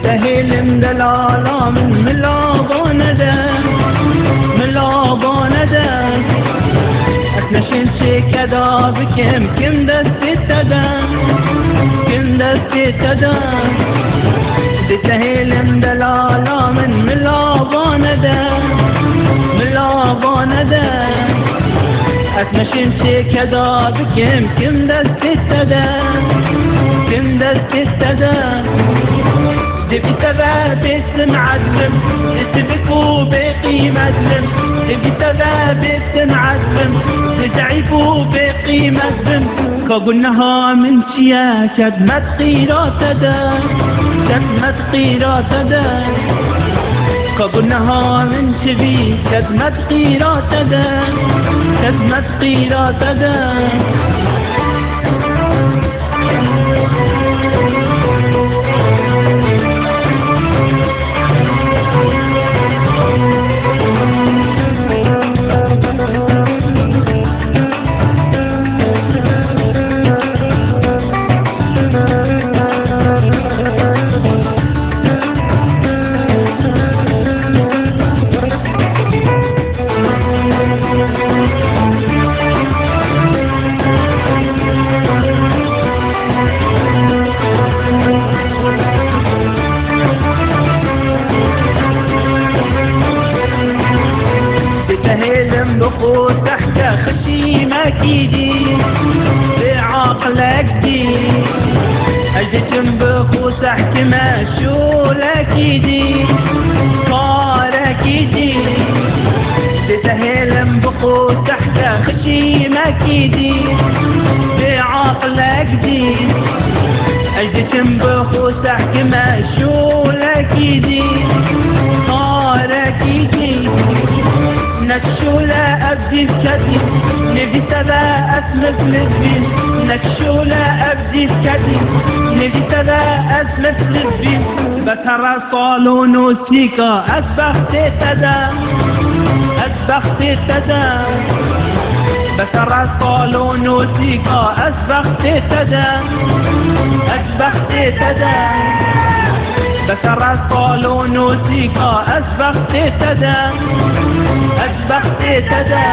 دهيل من دلالا من ملابان دم ملابان دم اتنشن شي كدا بكم كم دستي تدم كم دستي تدم دهيل من دلالا من ملابان دم ملابان دم اتنشن شي كدا بكم كم دستي تدم كم دستي تدم بتبع باسم عدم اسمك وباقي مدلم بتبع باسم عدم تدعيف وباقي مدلم كقلناها من شيا كدمت قيرات دا كدمت قيرات دا كقلناها من شبي كدمت قيرات دا كدمت قيرات دا تهلم بقول تحت خشيمك يدي بعقلك دي اجتم بخوص احكمه شولك يدي صارك يدي تهلم بقول تحت خشيمك يدي بعقلك دي اجتم بخوص احكمه شولك يدي صارك يدي نكشولا أبدي بكدي نبي تبا أسمك للبين نكشولا أبدي بكدي نبي تبا أسمك للبين بترى صالون وسيكا أسبخت تدا أسبخت تدا بترى صالون وسيكا أسبخت تدا أسبخت تدا بترى صالون وسيكا أسبخت تدا أسبخت تدا